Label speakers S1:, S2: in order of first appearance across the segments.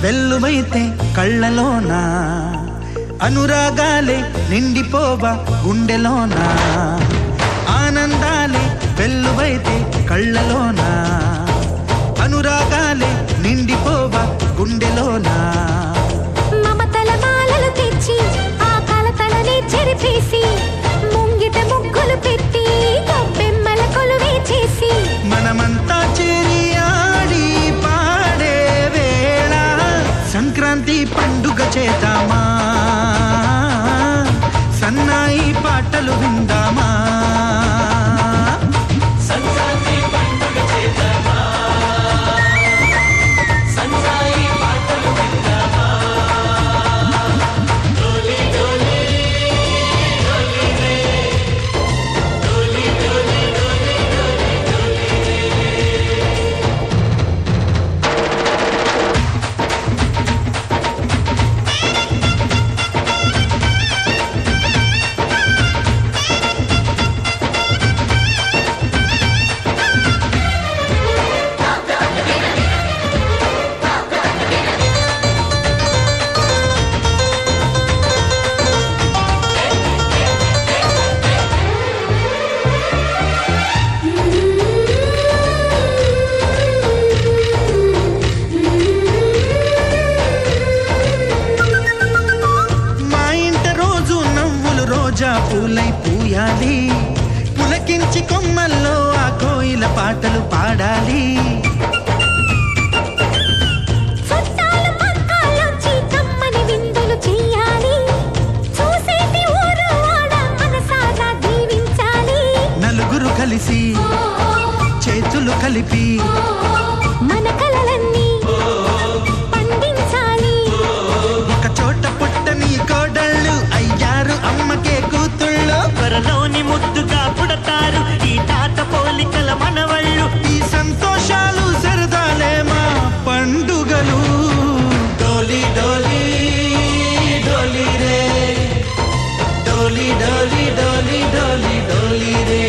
S1: వెల్లువైతే కళ్ళలోన అనురాగాలే నిండిపోవా గుండెలోన ఆనందాలే వెల్లువైతే కళ్ళలోన అనురాగాలే నిండిపోవా గుండెలోన
S2: మమతల మాలలు తెచ్చి ఆ కలతలని చెరిపేసి ముంగిట ముగ్గులు పెట్టి గొప్పెమ్మల కొలువే చేసి
S1: మనమంతా చేరి ఆడి పాడే వేళ సంక్రాంతి పండుగ చేద్దామా సన్నాయి పాటలు విందామా పూలై పూయాలి పులకించి కొమ్మల్లో ఆ కోయిల పాటలు పాడాలి
S2: చుట్టాలు పక్కాలొచ్చి కమ్మని విందులు చెయ్యాలి చూసేటి ఊరు వాడ మనసారా దీవించాలి
S1: నలుగురు కలిసి చేతులు కలిపి
S2: మన కలలన్నీ పండించాలి
S1: ఒక చోట పుట్టని కోడళ్ళు అయ్యారు అమ్మకే కూతుళ్ళు
S3: త్వరలోని ముద్దుగా పుడతారు ఈ తాత పోలికల మనవళ్ళు
S1: ఈ సంతోషాలు సరదాలే మా పండుగలు డోలి డోలి డోలి రే డోలి డోలి డోలి డోలి డోలి రే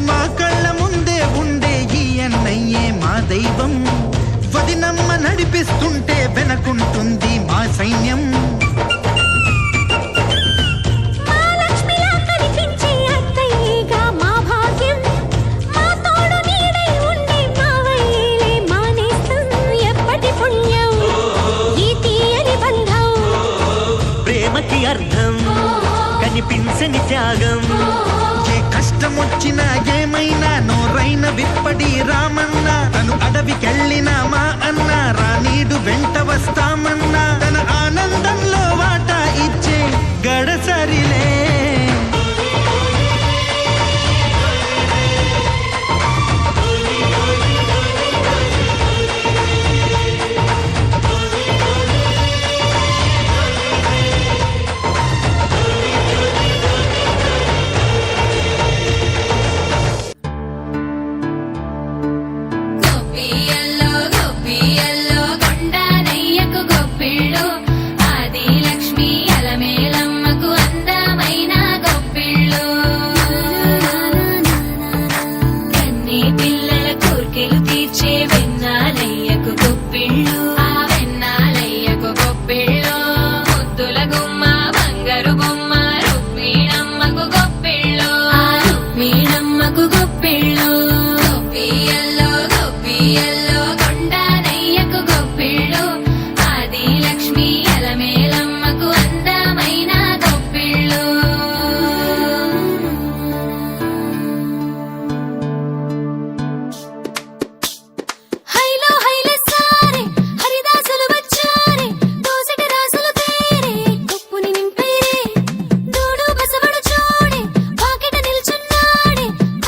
S1: మా కళ్ళ ముందే ఉండే ఈ అన్నయ్యే మా దైవం వదినమ్మ నడిపిస్తుంటే వెనకుంటుంది మా సైన్యం
S2: మా లక్ష్మిలా కనిపించే అత్తయ్యేగా మా భాగ్యం మా తోడు నీడై ఉండే మావయ్యేలే మా నేస్తం ఎప్పటి పుణ్యం ఈ తీయని బంధం
S3: ప్రేమకి అర్థం కనిపించని త్యాగం
S1: ఏ కష్టం వచ్చినా ఏమైనా నోరైన విప్పడి రామన్న తను అడవికెళ్ళిన మా అన్న రానీడు వెంట వస్తామన్నా తన ఆనందంలో వాటా ఇచ్చే గడసరిలే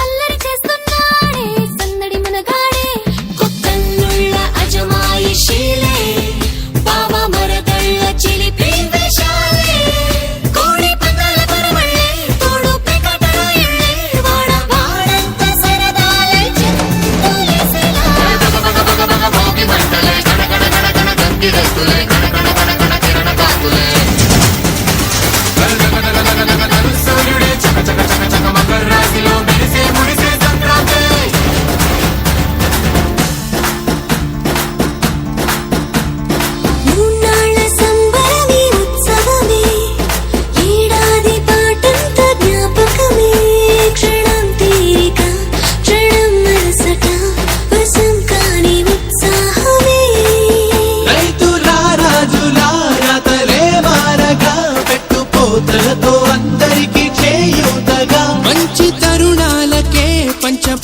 S2: అల్లరి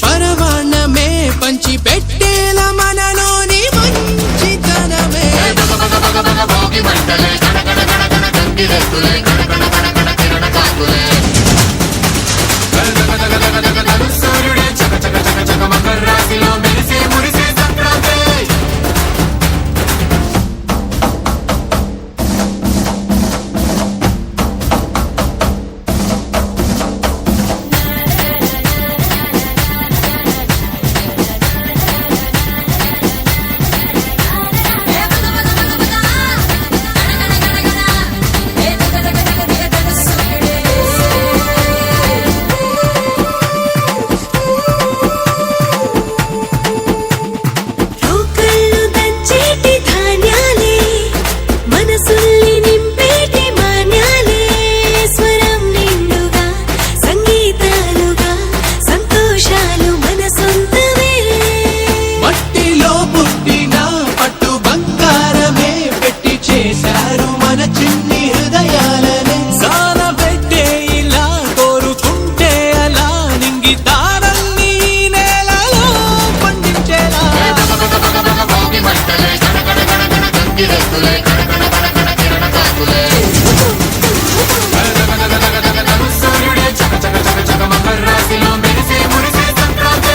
S4: పరమాన్నమే పంచి పెట్టేల మనలోని మంచితనమే
S5: భోగి మంటలే కడకడ కడకడ గంగిరెద్దులే కడకడ కడకడ కిరణ కాకులే సూర్యుడే చక చక చక చక మకర రాశిలో మెరిసే మురిసే సంక్రాంతి
S2: రోకళ్ళు దంచేటి ధాన్యాలే మనసుల్ని నింపేటి మాన్యాలే స్వరం నిండుగా సంగీతాలుగా సంతోషాలు మన సొంతమే
S4: మట్టిలో పుట్టిన పట్టు బంగారమే పెట్టి చేశారు మన చిన్ని హృదయాలనే సాన పెట్టే ఇలా కోరుకుంటే అలా నింగి తారల్ని నేలలో పండించేలా
S5: భోగి మంటలే కడకడ కడకడ గంగిరెద్దులే కడకడ కడకడ కిరణ కాకులే సూర్యుడే చక చక చక చక మకర రాశిలో మెరిసే మురిసే సంక్రాంతి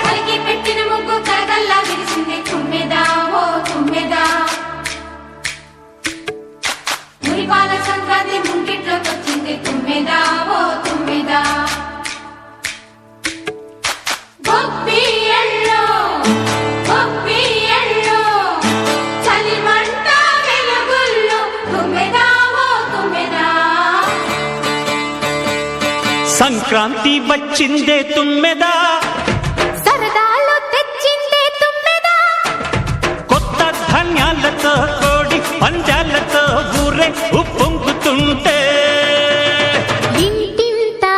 S2: కలిగి పెట్టిన ముగ్గు కరగల్లా విరిసింది తుమ్మెదా ఓ తుమ్మెదా మురిపాల సంక్రాంతి ముంగిట్లోకి వచ్చింది తుమ్మెదా ఓ తుమ్మెదా గొప్పియల్లో గొప్పియల్లో చలిమంట వెలుగుల్లో తుమ్మెదా ఓ తుమ్మెదా
S3: సంక్రాంతి వచ్చిందే తుమ్మెదా
S2: సరదాలు తెచ్చిందే తుమ్మెదా
S3: కొత్త ధాన్యాలతో కోడి పంజాలతో ఊరే ఉప్పొంగుతుంటే
S2: ఇంటింతా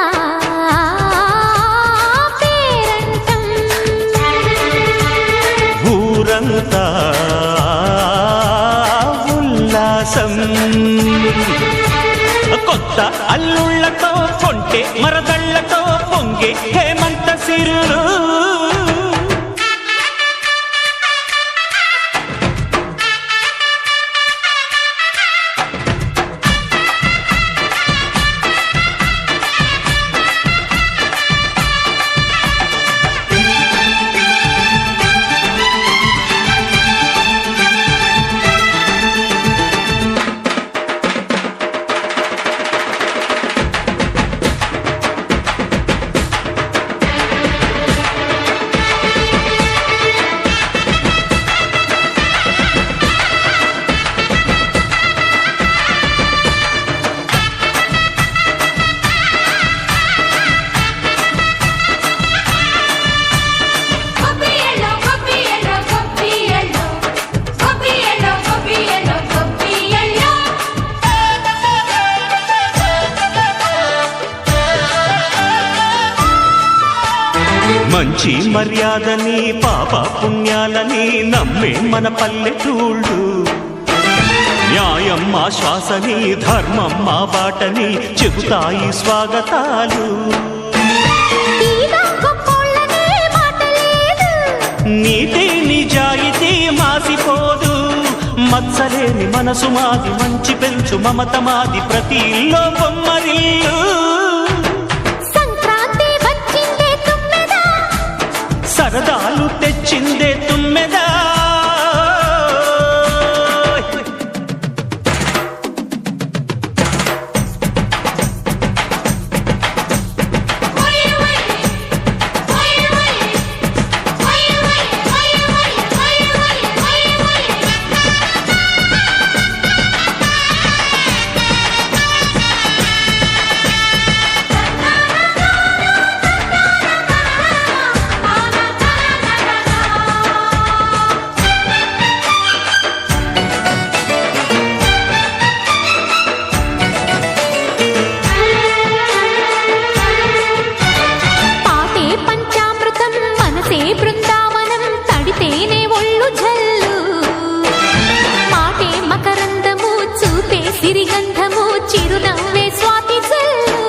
S2: పేరంటం
S3: ఊరంతా ఉల్లాసం కొత్త అల్లుళ్ళతో కొంటే మరదళ్ళతో పొంగే హేమంత సిరులు
S2: గొప్పియల్లో గొప్పియల్లో గొప్పియల్లో గొప్పియల్లో గొప్పియల్లో గొప్పియల్లో
S3: మంచి మర్యాదని పాప పుణ్యాలని నమ్మే మన పల్లెటూళ్ళు న్యాయం మా శ్వాసని ధర్మం మా బాటని చెబుతాయి స్వాగతాలు
S2: తీగా గొప్పోళ్ళనే మాట లేదు
S3: నీతి నిజాయితీ మాసిపోదు మత్సలేని మనసు మాది మంచి పెంచు మమత మాది ప్రతి ఇల్లో బొమ్మరిల్లు
S2: సంక్రాంతి వచ్చిందే తుమ్మెదా
S3: సరదాలు తెచ్చిందే తుమ్మెదా
S2: సిరిగంధము చిరునవ్వే స్వాతి చెల్లు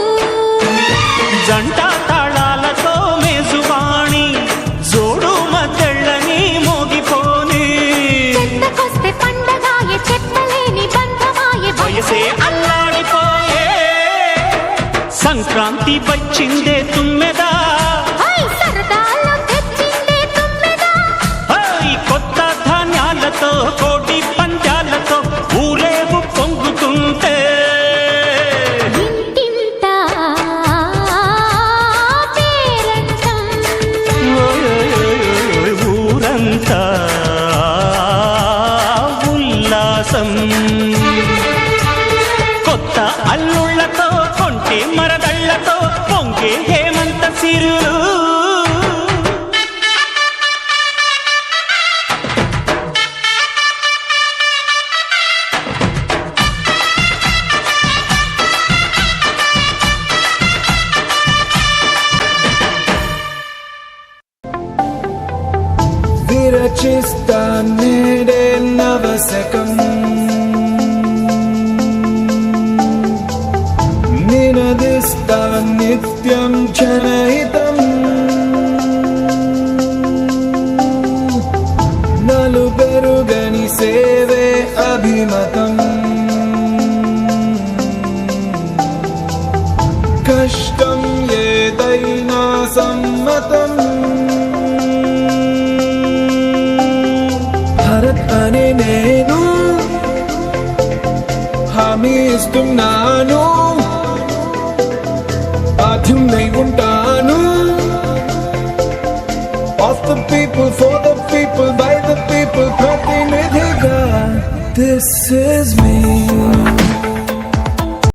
S3: జంట తాళాలతో మేజువాణి జోడు మద్దెళ్ళని మోగిపోని
S2: చెంతకొస్తే పండగాయ చెప్పలేని బంధమాయ
S3: వయసే అల్లాడిపోయే సంక్రాంతి వచ్చిందే తుమ్మెదా
S2: హై సరదాలో తెచ్చిందే తుమ్మెదా
S3: హై కొత్త ధాన్యాలతో కోటి పంజాలతో ఊరేగు పొంగుతుంటే
S2: ఇంటింట పేరంటం
S3: ఓయ్ ఊరంతా ఉల్లాసం కొత్త అల్లుళ్ళతో కొంటే మరదళ్ళతో పొంగే హేమంత సిరులు
S6: విరచిస్తా నేడే నవశకం నినదిస్తా నిత్యం జనహితం నలుబెరుగని సేవే అభిమతం కష్టం ఏదైనా సమ్మతం భరత్ అనే నేను హామీ ఇస్తున్నాను బాధ్యున్నై ఉంటాను Of the people, for the people, by the people, ప్రతినిధిగా This is me